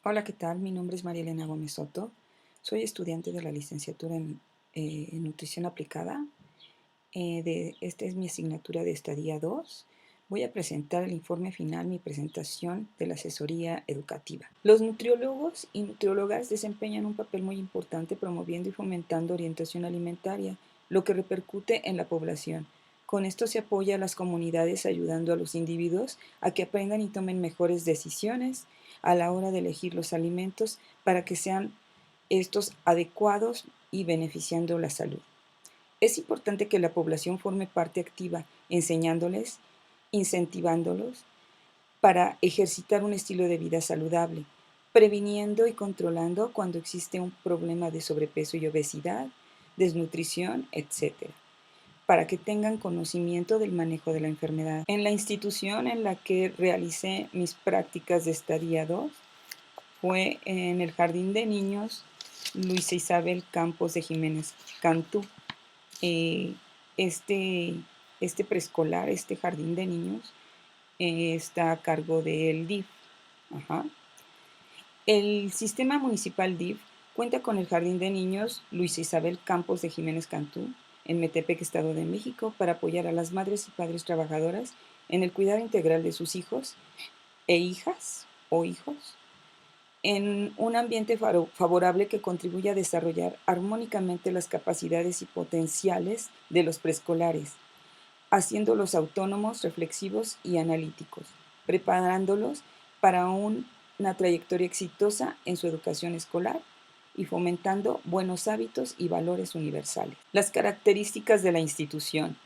Hola, ¿qué tal? Mi nombre es María Elena Gómez Soto. Soy estudiante de la licenciatura en Nutrición Aplicada. Esta es mi asignatura de estadía 2. Voy a presentar el informe final, mi presentación de la asesoría educativa. Los nutriólogos y nutriólogas desempeñan un papel muy importante promoviendo y fomentando orientación alimentaria, lo que repercute en la población. Con esto se apoya a las comunidades ayudando a los individuos a que aprendan y tomen mejores decisiones a la hora de elegir los alimentos para que sean estos adecuados y beneficiando la salud. Es importante que la población forme parte activa, enseñándoles, incentivándolos para ejercitar un estilo de vida saludable, previniendo y controlando cuando existe un problema de sobrepeso y obesidad, desnutrición, etcétera, para que tengan conocimiento del manejo de la enfermedad. En la institución en la que realicé mis prácticas de estadía 2 fue en el Jardín de Niños Luisa Isabel Campos de Jiménez Cantú. Eh, este, este preescolar, este jardín de niños, está a cargo del DIF. Ajá. El sistema municipal DIF cuenta con el Jardín de Niños Luisa Isabel Campos de Jiménez Cantú en Metepec, Estado de México, para apoyar a las madres y padres trabajadoras en el cuidado integral de sus hijos e hijas o hijos en un ambiente favorable que contribuya a desarrollar armónicamente las capacidades y potenciales de los preescolares, haciéndolos autónomos, reflexivos y analíticos, preparándolos para una trayectoria exitosa en su educación escolar y fomentando buenos hábitos y valores universales. Las características de la institución.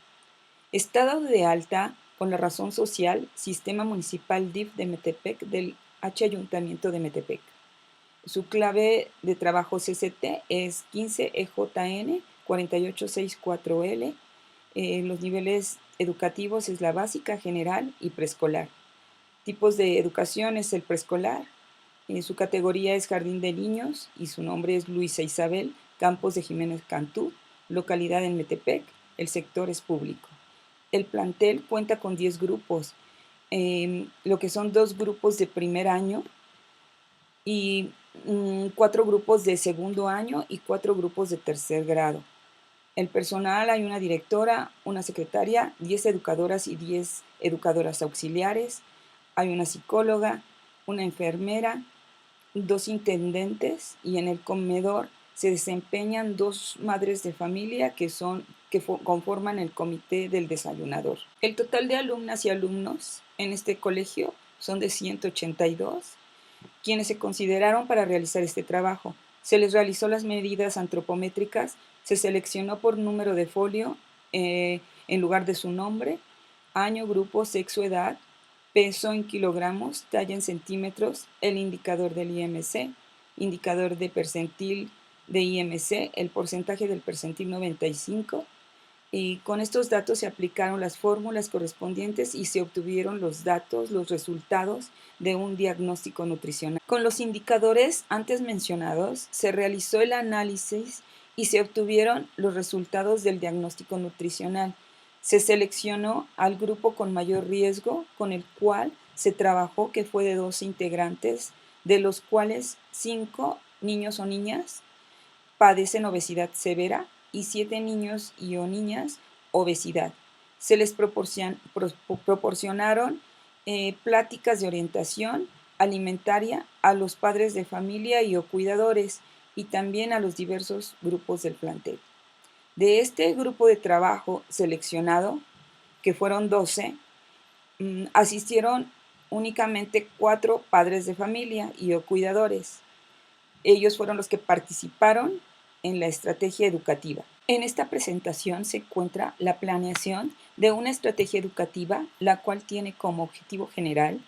Estado de alta con la razón social, Sistema Municipal DIF de Metepec del H Ayuntamiento de Metepec. Su clave de trabajo CCT es 15EJN 4864L. Los niveles educativos es la básica, general y preescolar. Tipos de educación es el preescolar. Su categoría es Jardín de Niños y su nombre es Luisa Isabel Campos de Jiménez Cantú, localidad en Metepec. El sector es público. El plantel cuenta con 10 grupos, lo que son 2 grupos de primer año y 4 grupos de segundo año y 4 grupos de tercer grado. El personal, hay una directora, una secretaria, 10 educadoras y 10 educadoras auxiliares, hay una psicóloga, una enfermera, 2 intendentes y en el comedor se desempeñan 2 madres de familia que conforman el comité del desayunador. El total de alumnas y alumnos en este colegio son de 182 quienes se consideraron para realizar este trabajo. Se les realizó las medidas antropométricas, se seleccionó por número de folio en lugar de su nombre, año, grupo, sexo, edad, peso en kilogramos, talla en centímetros, el indicador del IMC, indicador de percentil de IMC, el porcentaje del percentil 95, y con estos datos se aplicaron las fórmulas correspondientes y se obtuvieron los datos, los resultados de un diagnóstico nutricional. Con los indicadores antes mencionados se realizó el análisis y se obtuvieron los resultados del diagnóstico nutricional. Se seleccionó al grupo con mayor riesgo, con el cual se trabajó, que fue de 12 integrantes, de los cuales 5 niños o niñas padecen obesidad severa y 7 niños y o niñas obesidad. Se les proporcionaron pláticas de orientación alimentaria a los padres de familia y o cuidadores y también a los diversos grupos del plantel. De este grupo de trabajo seleccionado, que fueron 12, asistieron únicamente 4 padres de familia y o cuidadores. Ellos fueron los que participaron en la estrategia educativa. En esta presentación se encuentra la planeación de una estrategia educativa, la cual tiene como objetivo general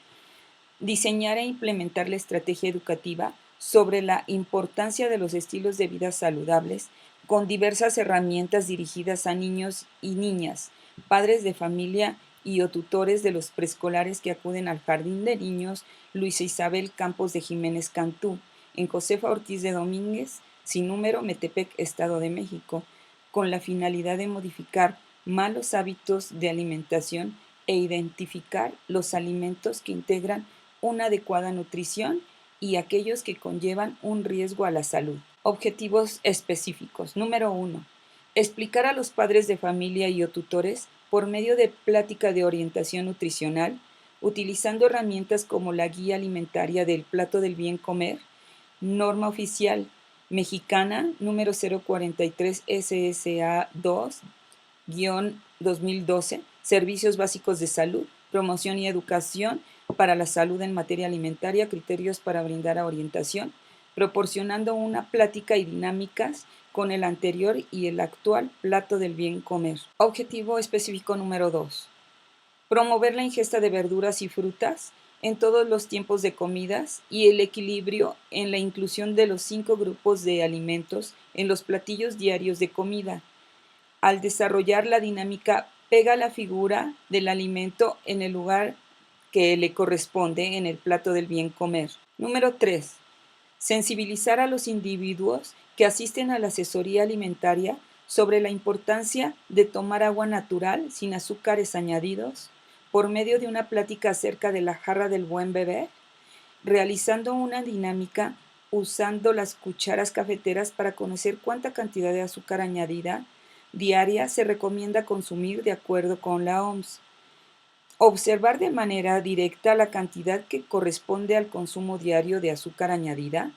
diseñar e implementar la estrategia educativa sobre la importancia de los estilos de vida saludables con diversas herramientas dirigidas a niños y niñas, padres de familia y o tutores de los preescolares que acuden al Jardín de Niños Luisa Isabel Campos de Jiménez Cantú, en Josefa Ortiz de Domínguez, sin número, Metepec, Estado de México, con la finalidad de modificar malos hábitos de alimentación e identificar los alimentos que integran una adecuada nutrición y aquellos que conllevan un riesgo a la salud. Objetivos específicos. Número 1. Explicar a los padres de familia y o tutores por medio de plática de orientación nutricional, utilizando herramientas como la guía alimentaria del plato del bien comer, norma oficial mexicana número 043 SSA 2-2012, Servicios Básicos de Salud, Promoción y Educación para la Salud en Materia Alimentaria, Criterios para brindar orientación, proporcionando una plática y dinámicas con el anterior y el actual plato del bien comer. Objetivo específico número 2. Promover la ingesta de verduras y frutas en todos los tiempos de comidas y el equilibrio en la inclusión de los 5 grupos de alimentos en los platillos diarios de comida. Al desarrollar la dinámica, pega la figura del alimento en el lugar que le corresponde en el plato del bien comer. Número 3. Sensibilizar a los individuos que asisten a la asesoría alimentaria sobre la importancia de tomar agua natural sin azúcares añadidos por medio de una plática acerca de la jarra del buen beber, realizando una dinámica usando las cucharas cafeteras para conocer cuánta cantidad de azúcar añadida diaria se recomienda consumir de acuerdo con la OMS. Observar de manera directa la cantidad que corresponde al consumo diario de azúcar añadida,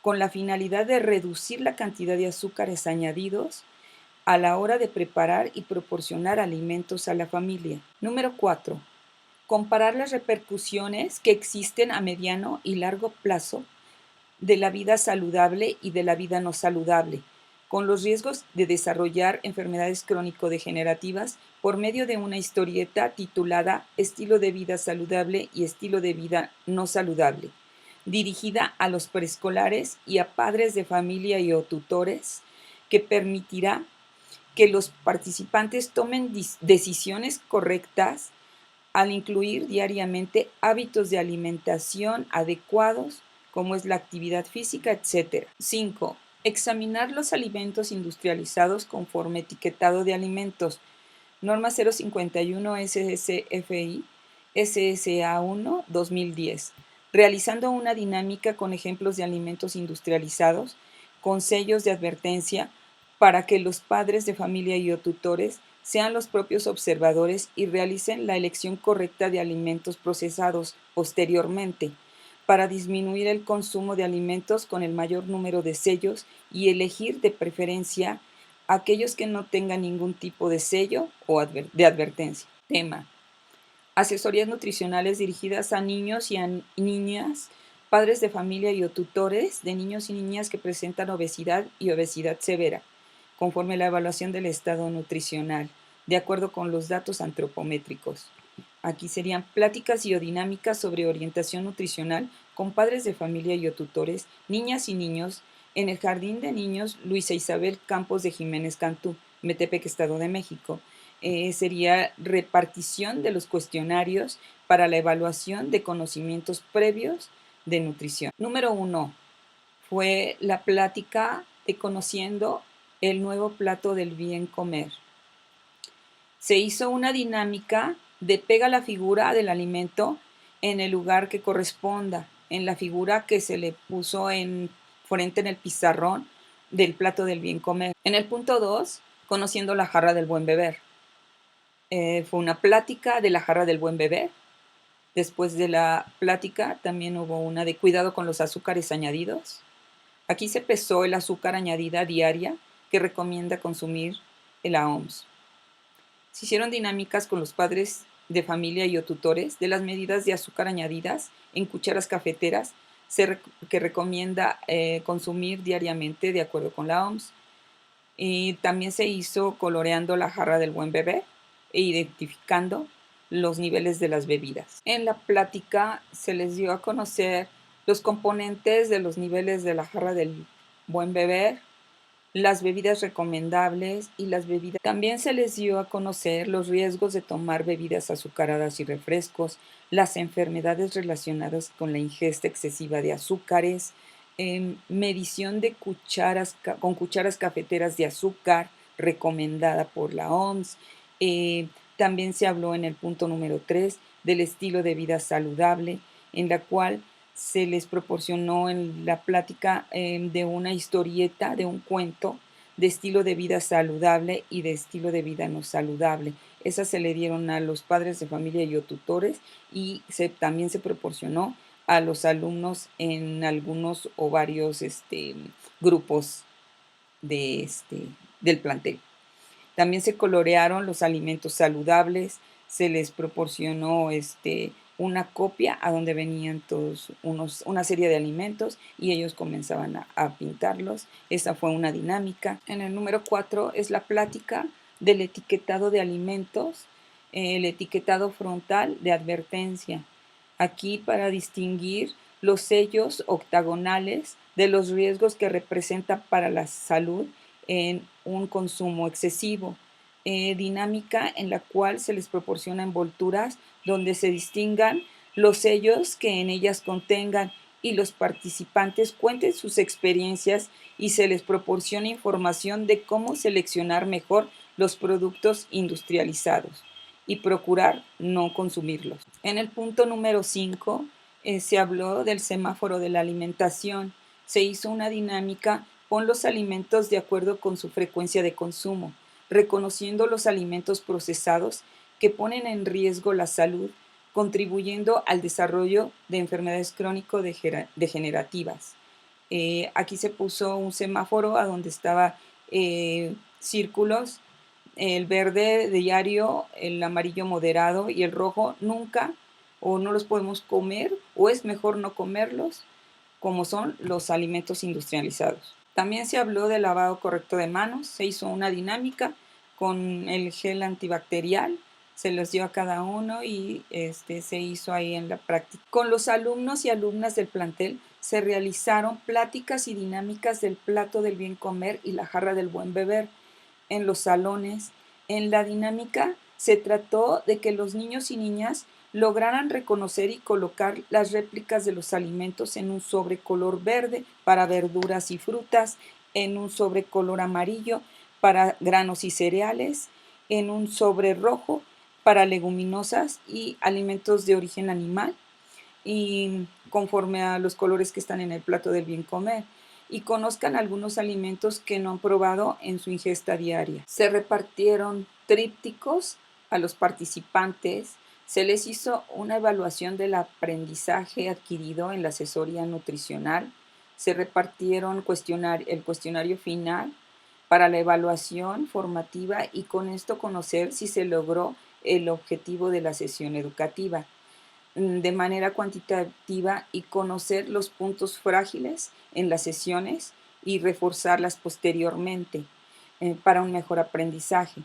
con la finalidad de reducir la cantidad de azúcares añadidos a la hora de preparar y proporcionar alimentos a la familia. Número 4. Comparar las repercusiones que existen a mediano y largo plazo de la vida saludable y de la vida no saludable, con los riesgos de desarrollar enfermedades crónico-degenerativas por medio de una historieta titulada Estilo de vida saludable y estilo de vida no saludable, dirigida a los preescolares y a padres de familia y o tutores, que permitirá que los participantes tomen decisiones correctas al incluir diariamente hábitos de alimentación adecuados, como es la actividad física, etc. 5. Examinar los alimentos industrializados conforme etiquetado de alimentos. Norma 051 SSFI SSA 1 2010. Realizando una dinámica con ejemplos de alimentos industrializados, con sellos de advertencia, para que los padres de familia y o tutores sean los propios observadores y realicen la elección correcta de alimentos procesados posteriormente, para disminuir el consumo de alimentos con el mayor número de sellos y elegir de preferencia aquellos que no tengan ningún tipo de sello o de advertencia. Tema: asesorías nutricionales dirigidas a niños y a niñas, padres de familia y o tutores de niños y niñas que presentan obesidad y obesidad severa, conforme a la evaluación del estado nutricional, de acuerdo con los datos antropométricos. Aquí serían pláticas y o dinámicas sobre orientación nutricional con padres de familia y o tutores, niñas y niños, en el Jardín de Niños Luisa Isabel Campos de Jiménez Cantú, Metepec, Estado de México. Sería repartición de los cuestionarios para la evaluación de conocimientos previos de nutrición. Número 1 fue la plática de conociendo el nuevo plato del bien comer. Se hizo una dinámica de pega la figura del alimento en el lugar que corresponda, en la figura que se le puso en frente en el pizarrón del plato del bien comer. En el punto 2, conociendo la jarra del buen beber. Fue una plática de la jarra del buen beber. Después de la plática también hubo una de cuidado con los azúcares añadidos. Aquí se pesó el azúcar añadida diaria que recomienda consumir la OMS. Se hicieron dinámicas con los padres de familia y o tutores de las medidas de azúcar añadidas en cucharas cafeteras que recomienda consumir diariamente de acuerdo con la OMS. Y también se hizo coloreando la jarra del buen beber e identificando los niveles de las bebidas. En la plática se les dio a conocer los componentes de los niveles de la jarra del buen beber, las bebidas recomendables y las bebidas. También se les dio a conocer los riesgos de tomar bebidas azucaradas y refrescos, las enfermedades relacionadas con la ingesta excesiva de azúcares, medición de con cucharas cafeteras de azúcar recomendada por la OMS. También se habló en el punto número 3 del estilo de vida saludable, en la cual se les proporcionó en la plática de una historieta, de un cuento, de estilo de vida saludable y de estilo de vida no saludable. Esas se le dieron a los padres de familia y o tutores y también se proporcionó a los alumnos en algunos o varios grupos de, del plantel. También se colorearon los alimentos saludables, se les proporcionó una copia a donde venían todos una serie de alimentos y ellos comenzaban a pintarlos. Esa fue una dinámica. En el número 4 es la plática del etiquetado de alimentos, el etiquetado frontal de advertencia. Aquí para distinguir los sellos octagonales de los riesgos que representan para la salud en un consumo excesivo. Dinámica en la cual se les proporciona envolturas donde se distingan los sellos que en ellas contengan y los participantes cuenten sus experiencias y se les proporciona información de cómo seleccionar mejor los productos industrializados y procurar no consumirlos. En el punto número 5 se habló del semáforo de la alimentación. Se hizo una dinámica con los alimentos de acuerdo con su frecuencia de consumo, reconociendo los alimentos procesados que ponen en riesgo la salud, contribuyendo al desarrollo de enfermedades crónico-degenerativas. Aquí se puso un semáforo a donde estaba círculos, el verde diario, el amarillo moderado y el rojo nunca o no los podemos comer o es mejor no comerlos, como son los alimentos industrializados. También se habló del lavado correcto de manos, se hizo una dinámica con el gel antibacterial, se los dio a cada uno y se hizo ahí en la práctica. Con los alumnos y alumnas del plantel se realizaron pláticas y dinámicas del plato del bien comer y la jarra del buen beber en los salones. En la dinámica se trató de que los niños y niñas lograran reconocer y colocar las réplicas de los alimentos en un sobre color verde para verduras y frutas, en un sobre color amarillo para granos y cereales, en un sobre rojo para leguminosas y alimentos de origen animal, y conforme a los colores que están en el plato del bien comer, y conozcan algunos alimentos que no han probado en su ingesta diaria. Se repartieron trípticos a los participantes, se les hizo una evaluación del aprendizaje adquirido en la asesoría nutricional, se repartieron el cuestionario final para la evaluación formativa y con esto conocer si se logró el objetivo de la sesión educativa de manera cuantitativa y conocer los puntos frágiles en las sesiones y reforzarlas posteriormente para un mejor aprendizaje.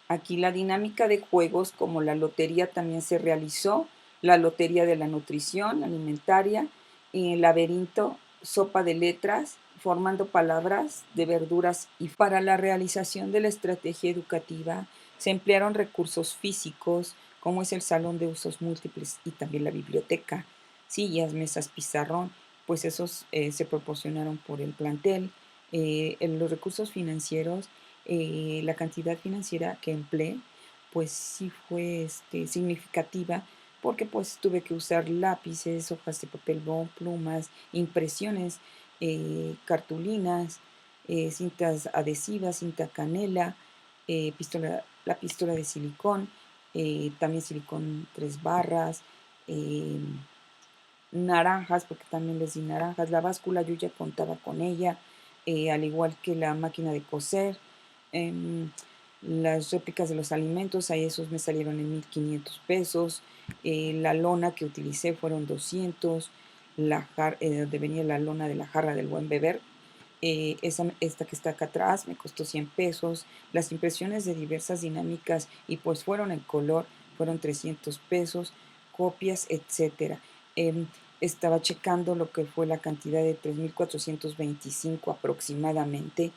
Aquí la dinámica de juegos como la lotería también se realizó, la lotería de la nutrición alimentaria, y el laberinto, sopa de letras, formando palabras de verduras, y para la realización de la estrategia educativa se emplearon recursos físicos como es el salón de usos múltiples y también la biblioteca, sillas, mesas, pizarrón, pues esos se proporcionaron por el plantel. En los recursos financieros, la cantidad financiera que empleé, pues sí fue significativa porque pues tuve que usar lápices, hojas de papel bond, plumas, impresiones, cartulinas, cintas adhesivas, cinta canela, la pistola de silicón, también silicón 3 barras, eh, naranjas, porque también les di naranjas, la báscula yo ya contaba con ella, al igual que la máquina de coser, em, las réplicas de los alimentos, ahí esos me salieron en 1,500 pesos, la lona que utilicé fueron 200, donde venía la lona de la jarra del buen beber, esta que está acá atrás me costó 100 pesos, las impresiones de diversas dinámicas y pues fueron en color, fueron 300 pesos, copias, etcétera. Estaba checando lo que fue la cantidad de 3,425 aproximadamente,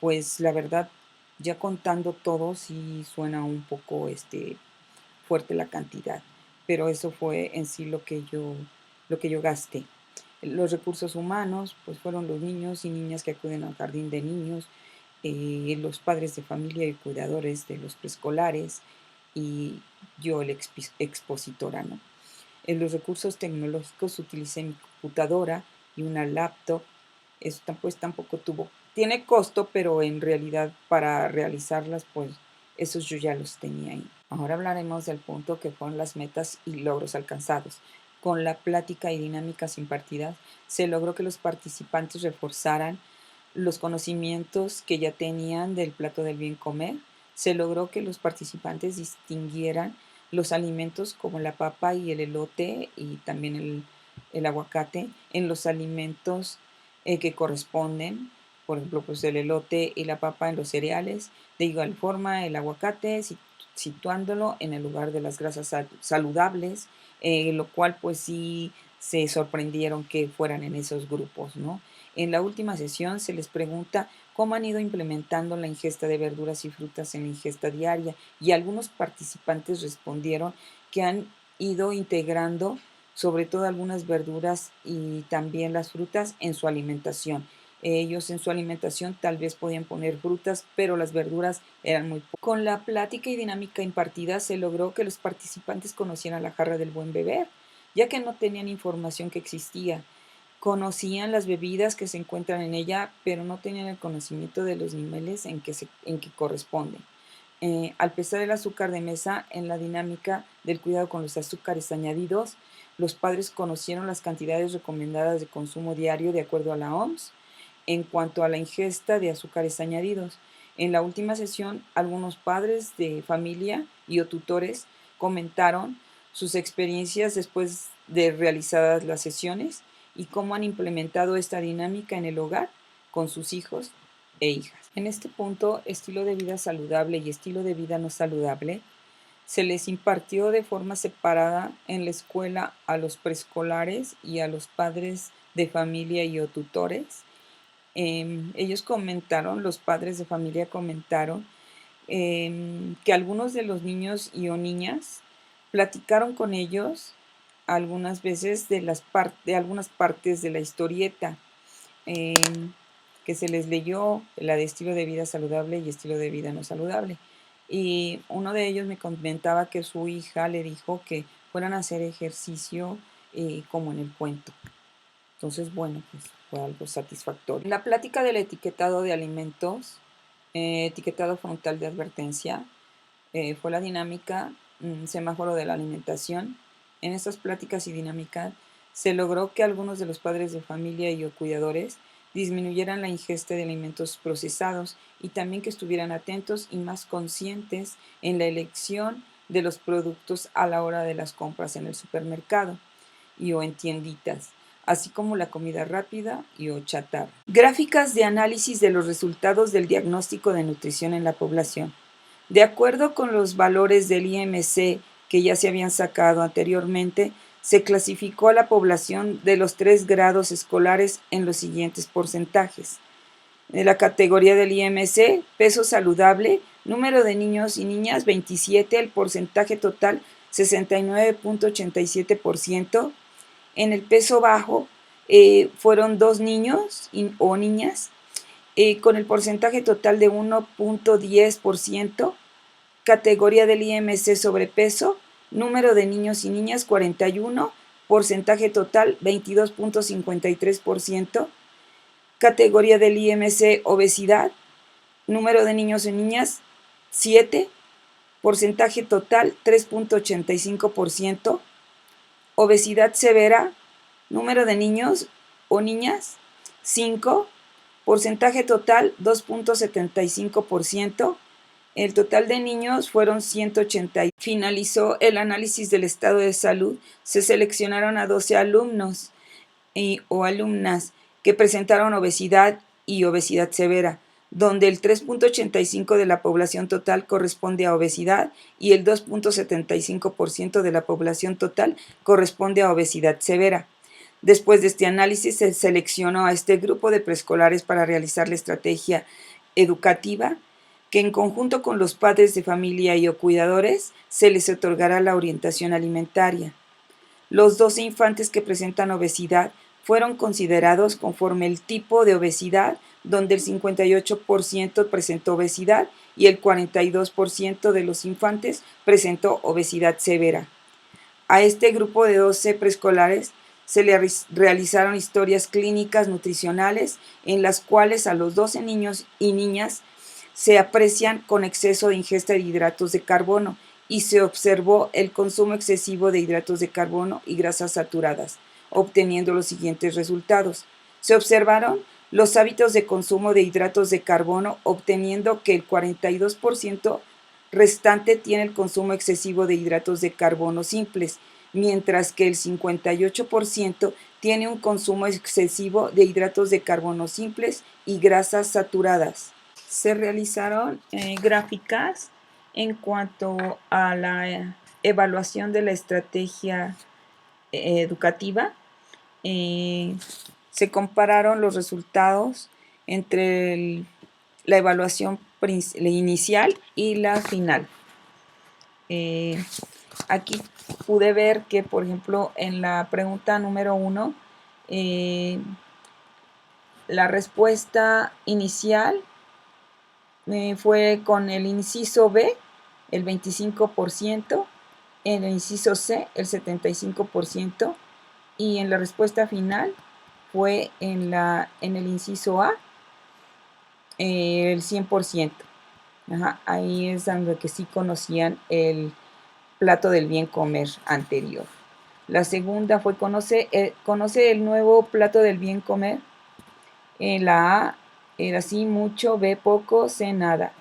pues la verdad, ya contando todo, sí suena un poco fuerte la cantidad, pero eso fue en sí lo que yo gasté. Los recursos humanos, pues fueron los niños y niñas que acuden al jardín de niños, los padres de familia y cuidadores de los preescolares y yo, el expositora, ¿no? En los recursos tecnológicos utilicé mi computadora y una laptop. Eso pues tampoco tiene costo, pero en realidad para realizarlas, pues esos yo ya los tenía ahí. Ahora hablaremos del punto que fueron las metas y logros alcanzados. Con la plática y dinámicas impartidas, se logró que los participantes reforzaran los conocimientos que ya tenían del plato del bien comer. Se logró que los participantes distinguieran los alimentos como la papa y el elote y también el aguacate en los alimentos que corresponden, por ejemplo, pues el elote y la papa en los cereales, de igual forma el aguacate situándolo en el lugar de las grasas saludables, lo cual pues sí se sorprendieron que fueran en esos grupos, ¿no? En la última sesión se les pregunta cómo han ido implementando la ingesta de verduras y frutas en la ingesta diaria y algunos participantes respondieron que han ido integrando sobre todo algunas verduras y también las frutas en su alimentación. Ellos en su alimentación tal vez podían poner frutas, pero las verduras eran muy pocas. Con la plática y dinámica impartida se logró que los participantes conocieran la jarra del buen beber, ya que no tenían información que existía. Conocían las bebidas que se encuentran en ella, pero no tenían el conocimiento de los niveles en que corresponden. Al pesar el azúcar de mesa, en la dinámica del cuidado con los azúcares añadidos, los padres conocieron las cantidades recomendadas de consumo diario de acuerdo a la OMS en cuanto a la ingesta de azúcares añadidos. En la última sesión, algunos padres de familia y o tutores comentaron sus experiencias después de realizadas las sesiones y cómo han implementado esta dinámica en el hogar con sus hijos e hijas. En este punto, estilo de vida saludable y estilo de vida no saludable se les impartió de forma separada en la escuela a los preescolares y a los padres de familia y o tutores. Ellos comentaron, los padres de familia comentaron que algunos de los niños y o niñas platicaron con ellos algunas veces de algunas partes de la historieta eh, que se les leyó, la de estilo de vida saludable y estilo de vida no saludable. Y uno de ellos me comentaba que su hija le dijo que fueran a hacer ejercicio como en el cuento. Entonces, bueno, pues fue algo satisfactorio. La plática del etiquetado de alimentos, etiquetado frontal de advertencia, fue la dinámica semáforo de la alimentación. En estas pláticas y dinámicas se logró que algunos de los padres de familia y o cuidadores disminuyeran la ingesta de alimentos procesados y también que estuvieran atentos y más conscientes en la elección de los productos a la hora de las compras en el supermercado y o en tienditas, así como la comida rápida y o chatarra. Gráficas de análisis de los resultados del diagnóstico de nutrición en la población. De acuerdo con los valores del IMC que ya se habían sacado anteriormente, se clasificó a la población de los 3 grados escolares en los siguientes porcentajes. En la categoría del IMC, peso saludable, número de niños y niñas 27, el porcentaje total 69.87%. En el peso bajo fueron 2 niños o niñas con el porcentaje total de 1.10%. Categoría del IMC sobrepeso, número de niños y niñas 41, porcentaje total 22.53%. Categoría del IMC obesidad, número de niños y niñas 7, porcentaje total 3.85%. Obesidad severa, número de niños o niñas 5, porcentaje total 2.75%. El total de niños fueron 180. Finalizó el análisis del estado de salud. Se seleccionaron a 12 alumnos o alumnas que presentaron obesidad y obesidad severa, donde el 3.85% de la población total corresponde a obesidad y el 2.75% de la población total corresponde a obesidad severa. Después de este análisis, se seleccionó a este grupo de preescolares para realizar la estrategia educativa que en conjunto con los padres de familia y o cuidadores se les otorgará la orientación alimentaria. Los 12 infantes que presentan obesidad fueron considerados conforme el tipo de obesidad, donde el 58% presentó obesidad y el 42% de los infantes presentó obesidad severa. A este grupo de 12 preescolares se le realizaron historias clínicas nutricionales en las cuales a los 12 niños y niñas se aprecian con exceso de ingesta de hidratos de carbono y se observó el consumo excesivo de hidratos de carbono y grasas saturadas, obteniendo los siguientes resultados. Se observaron los hábitos de consumo de hidratos de carbono, obteniendo que el 42% restante tiene el consumo excesivo de hidratos de carbono simples, mientras que el 58% tiene un consumo excesivo de hidratos de carbono simples y grasas saturadas. Se realizaron gráficas en cuanto a la evaluación de la estrategia educativa. Se compararon los resultados entre la evaluación inicial y la final. Aquí pude ver que, por ejemplo, en la pregunta número 1, la respuesta inicial fue con el inciso B, el 25%, en el inciso C, el 75%, y en la respuesta final fue en el inciso A, el 100%. Ajá, ahí es donde que sí conocían el plato del bien comer anterior. La segunda fue conoce el nuevo plato del bien comer. La A era sí mucho, B poco, C nada.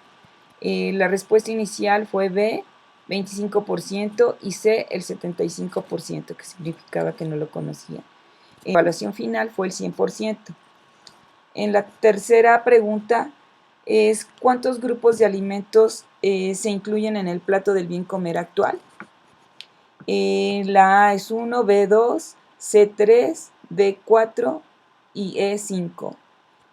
La respuesta inicial fue B, 25%, y C, el 75%, que significaba que no lo conocía. La evaluación final fue el 100%. En la tercera pregunta es ¿cuántos grupos de alimentos se incluyen en el plato del bien comer actual? La A es 1, B 2, C 3, D 4 y E 5.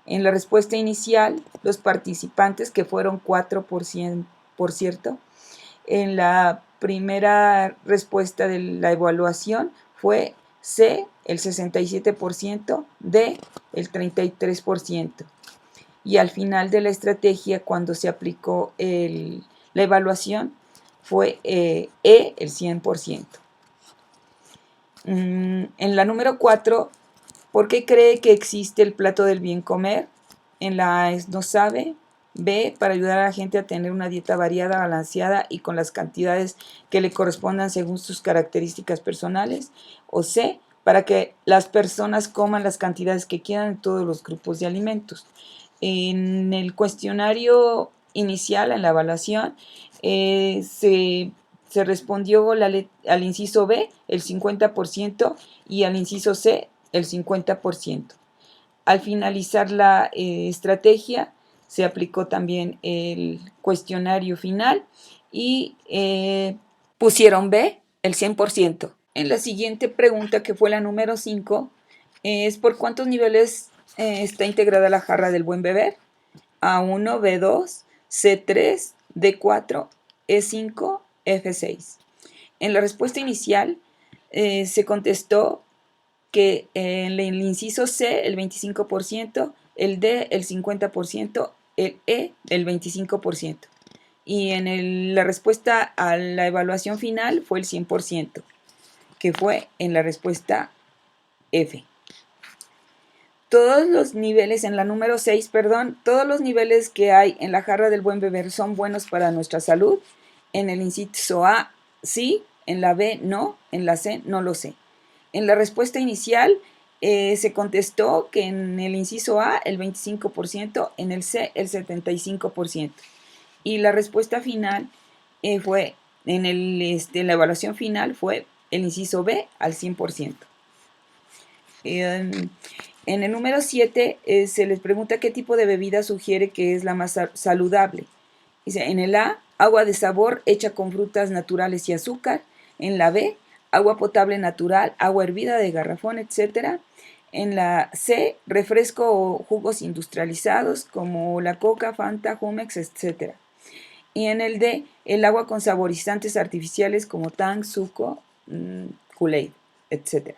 En la respuesta inicial, los participantes, que fueron 4 por cierto, en la primera respuesta de la evaluación fue C, el 67%, D, el 33%. Y al final de la estrategia, cuando se aplicó la evaluación, fue E, el 100%. En la número 4, ¿por qué cree que existe el plato del bien comer? En la A es no sabe. B, para ayudar a la gente a tener una dieta variada, balanceada y con las cantidades que le correspondan según sus características personales. O C, para que las personas coman las cantidades que quieran en todos los grupos de alimentos. En el cuestionario inicial, en la evaluación, se respondió al inciso B, el 50%, y al inciso C, el 50%. Al finalizar la estrategia, se aplicó también el cuestionario final y pusieron B, el 100%. En la siguiente pregunta, que fue la número 5, es ¿por cuántos niveles está integrada la jarra del buen beber? A1, B2, C3, D4, E5, F6. En la respuesta inicial se contestó que en el inciso C el 25%, el D el 50%, el E el 25%. Y en la respuesta a la evaluación final fue el 100%, que fue en la respuesta F. Todos los niveles, en la número 6, todos los niveles que hay en la jarra del buen beber son buenos para nuestra salud. En el inciso A, sí, en la B, no, en la C, no lo sé. En la respuesta inicial se contestó que en el inciso A el 25%, en el C el 75%. Y la respuesta final fue, en la evaluación final fue el inciso B al 100%. En el número 7 se les pregunta qué tipo de bebida sugiere que es la más saludable. Dice, en el A, agua de sabor hecha con frutas naturales y azúcar. En la B, agua potable natural, agua hervida de garrafón, etc. En la C, refresco o jugos industrializados como la Coca, Fanta, Jumex, etc. Y en el D, el agua con saborizantes artificiales como Tang, Zuko, Kool-Aid, etc.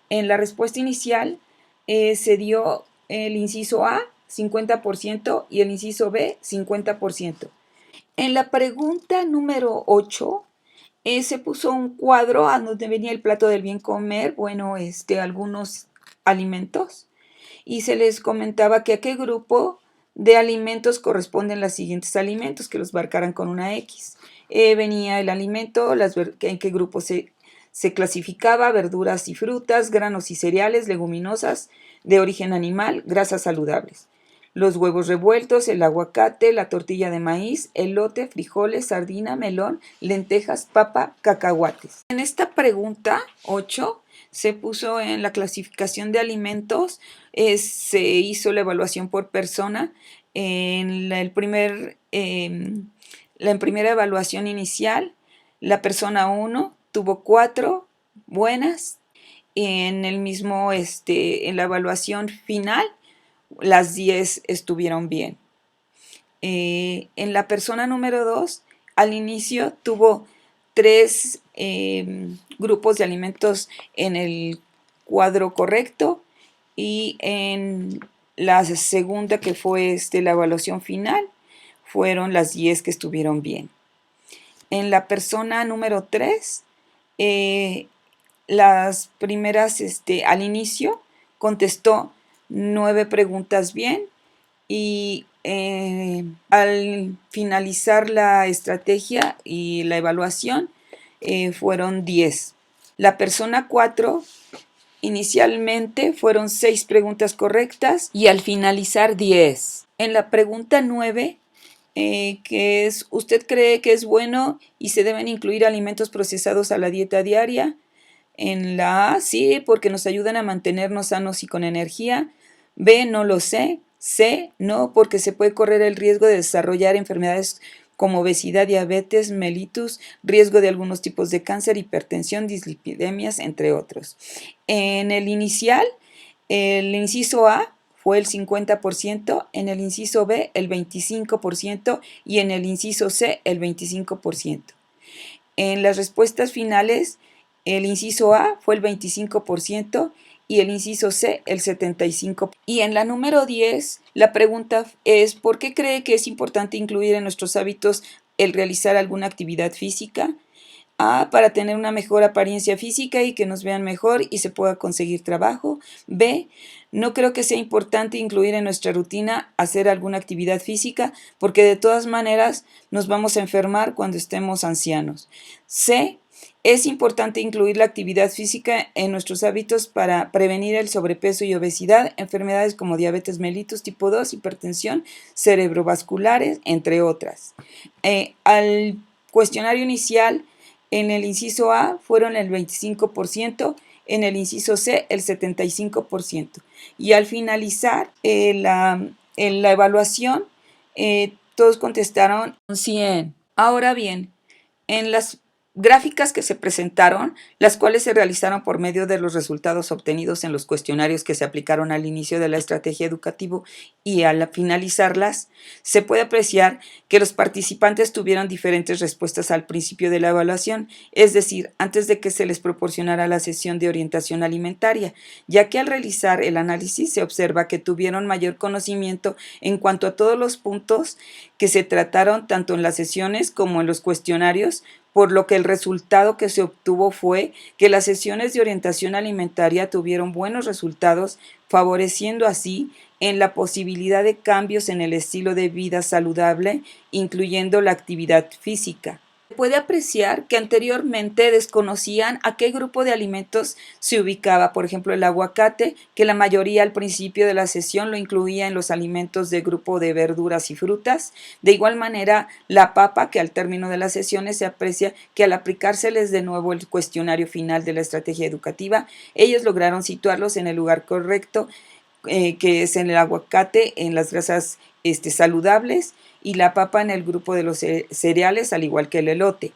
En la respuesta inicial se dio el inciso A, 50%, y el inciso B, 50%. En la pregunta número 8, Se puso un cuadro a donde venía el plato del bien comer, bueno, algunos alimentos, y se les comentaba que a qué grupo de alimentos corresponden los siguientes alimentos, que los marcaran con una X. Venía el alimento, en qué grupo se clasificaba: verduras y frutas, granos y cereales, leguminosas de origen animal, grasas saludables. Los huevos revueltos, el aguacate, la tortilla de maíz, elote, frijoles, sardina, melón, lentejas, papa, cacahuates. En esta pregunta 8 se puso en la clasificación de alimentos, se hizo la evaluación por persona. En la primera evaluación inicial, la persona 1 tuvo 4 buenas. En la evaluación final, las 10 estuvieron bien. En la persona número 2, al inicio tuvo 3 grupos de alimentos en el cuadro correcto, y en la segunda, que fue la evaluación final, fueron las 10 que estuvieron bien. En la persona número 3, las primeras, al inicio, contestó 9 preguntas bien, y al finalizar la estrategia y la evaluación, fueron 10. La persona 4, inicialmente fueron 6 preguntas correctas y al finalizar 10. En la pregunta 9, que es: ¿usted cree que es bueno y se deben incluir alimentos procesados a la dieta diaria? En la A, sí, porque nos ayudan a mantenernos sanos y con energía. B, no lo sé. C, no, porque se puede correr el riesgo de desarrollar enfermedades como obesidad, diabetes, mellitus, riesgo de algunos tipos de cáncer, hipertensión, dislipidemias, entre otros. En el inicial, el inciso A fue el 50%, en el inciso B el 25% y en el inciso C el 25%. En las respuestas finales, el inciso A fue el 25% y el inciso C el 75%. Y en la número 10, la pregunta es: ¿por qué cree que es importante incluir en nuestros hábitos el realizar alguna actividad física? A, para tener una mejor apariencia física y que nos vean mejor y se pueda conseguir trabajo. B, no creo que sea importante incluir en nuestra rutina hacer alguna actividad física, porque de todas maneras nos vamos a enfermar cuando estemos ancianos. C, es importante incluir la actividad física en nuestros hábitos para prevenir el sobrepeso y obesidad, enfermedades como diabetes mellitus tipo 2, hipertensión, cerebrovasculares, entre otras. Al cuestionario inicial, en el inciso A fueron el 25%, en el inciso C el 75%. Y al finalizar la evaluación, todos contestaron 100. Ahora bien, en las gráficas que se presentaron, las cuales se realizaron por medio de los resultados obtenidos en los cuestionarios que se aplicaron al inicio de la estrategia educativa y al finalizarlas, se puede apreciar que los participantes tuvieron diferentes respuestas al principio de la evaluación, es decir, antes de que se les proporcionara la sesión de orientación alimentaria, ya que al realizar el análisis se observa que tuvieron mayor conocimiento en cuanto a todos los puntos que se trataron tanto en las sesiones como en los cuestionarios, por lo que el resultado que se obtuvo fue que las sesiones de orientación alimentaria tuvieron buenos resultados, favoreciendo así en la posibilidad de cambios en el estilo de vida saludable, incluyendo la actividad física. Se puede apreciar que anteriormente desconocían a qué grupo de alimentos se ubicaba, por ejemplo, el aguacate, que la mayoría al principio de la sesión lo incluía en los alimentos de grupo de verduras y frutas. De igual manera, la papa, que al término de las sesiones se aprecia que al aplicárseles de nuevo el cuestionario final de la estrategia educativa, ellos lograron situarlos en el lugar correcto, que es en el aguacate, en las grasas saludables, y la papa en el grupo de los cereales, al igual que el elote.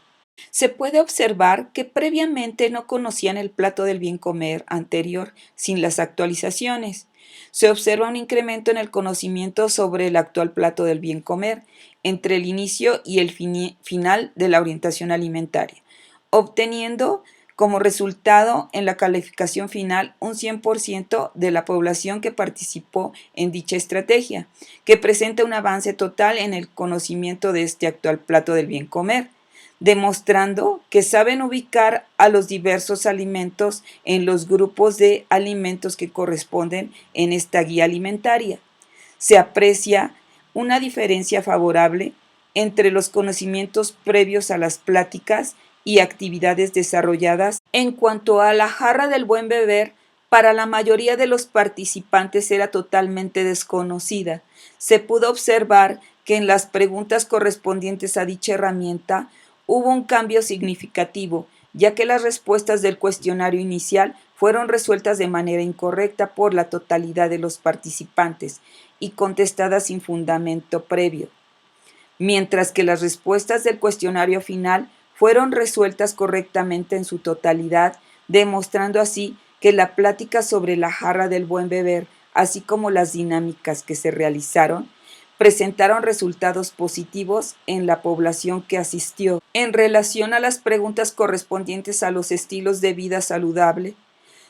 Se puede observar que previamente no conocían el plato del bien comer anterior sin las actualizaciones. Se observa un incremento en el conocimiento sobre el actual plato del bien comer entre el inicio y el final de la orientación alimentaria, obteniendo como resultado en la calificación final un 100% de la población que participó en dicha estrategia, que presenta un avance total en el conocimiento de este actual plato del bien comer. demostrando que saben ubicar a los diversos alimentos en los grupos de alimentos que corresponden en esta guía alimentaria. Se aprecia una diferencia favorable entre los conocimientos previos a las pláticas y actividades desarrolladas en cuanto a la jarra del buen beber. Para la mayoría de los participantes era totalmente desconocida. Se pudo observar que en las preguntas correspondientes a dicha herramienta hubo un cambio significativo, ya que las respuestas del cuestionario inicial fueron resueltas de manera incorrecta por la totalidad de los participantes y contestadas sin fundamento previo, mientras que las respuestas del cuestionario final fueron resueltas correctamente en su totalidad, demostrando así que la plática sobre la jarra del buen beber, así como las dinámicas que se realizaron, presentaron resultados positivos en la población que asistió. En relación a las preguntas correspondientes a los estilos de vida saludable,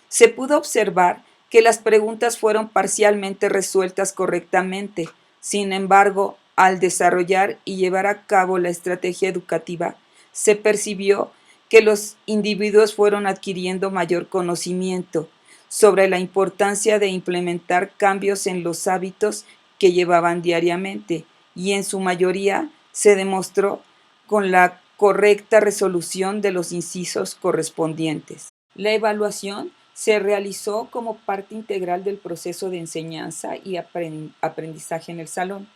se pudo observar que las preguntas fueron parcialmente resueltas correctamente. Sin embargo, al desarrollar y llevar a cabo la estrategia educativa, se percibió que los individuos fueron adquiriendo mayor conocimiento sobre la importancia de implementar cambios en los hábitos que llevaban diariamente, y en su mayoría se demostró con la correcta resolución de los incisos correspondientes. La evaluación se realizó como parte integral del proceso de enseñanza y aprendizaje en el salón.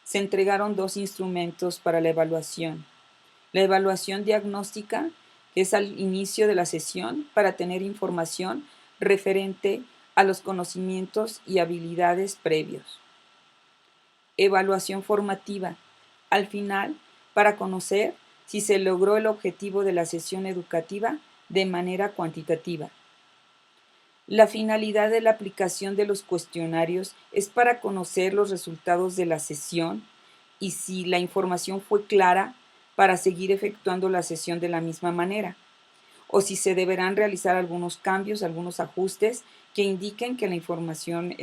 Se entregaron 2 instrumentos para la evaluación. La evaluación diagnóstica, que es al inicio de la sesión para tener información referente a los conocimientos y habilidades previos. Evaluación formativa, al final, para conocer si se logró el objetivo de la sesión educativa de manera cuantitativa. La finalidad de la aplicación de los cuestionarios es para conocer los resultados de la sesión y si la información fue clara para seguir efectuando la sesión de la misma manera, o si se deberán realizar algunos cambios, algunos ajustes que indiquen que la información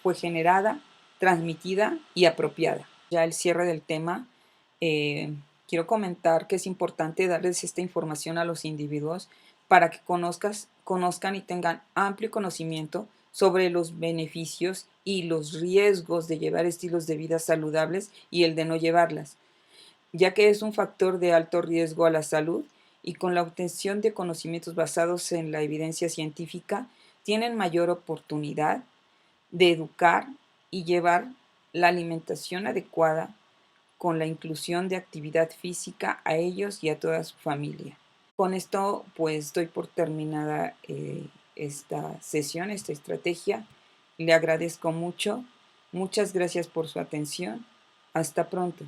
fue generada, transmitida y apropiada. Ya el cierre del tema, quiero comentar que es importante darles esta información a los individuos para que conozcan y tengan amplio conocimiento sobre los beneficios y los riesgos de llevar estilos de vida saludables y el de no llevarlas, ya que es un factor de alto riesgo a la salud, y con la obtención de conocimientos basados en la evidencia científica tienen mayor oportunidad de educar y llevar la alimentación adecuada con la inclusión de actividad física a ellos y a toda su familia. Con esto, pues, doy por terminada esta sesión, esta estrategia. Le agradezco mucho. Muchas gracias por su atención. Hasta pronto.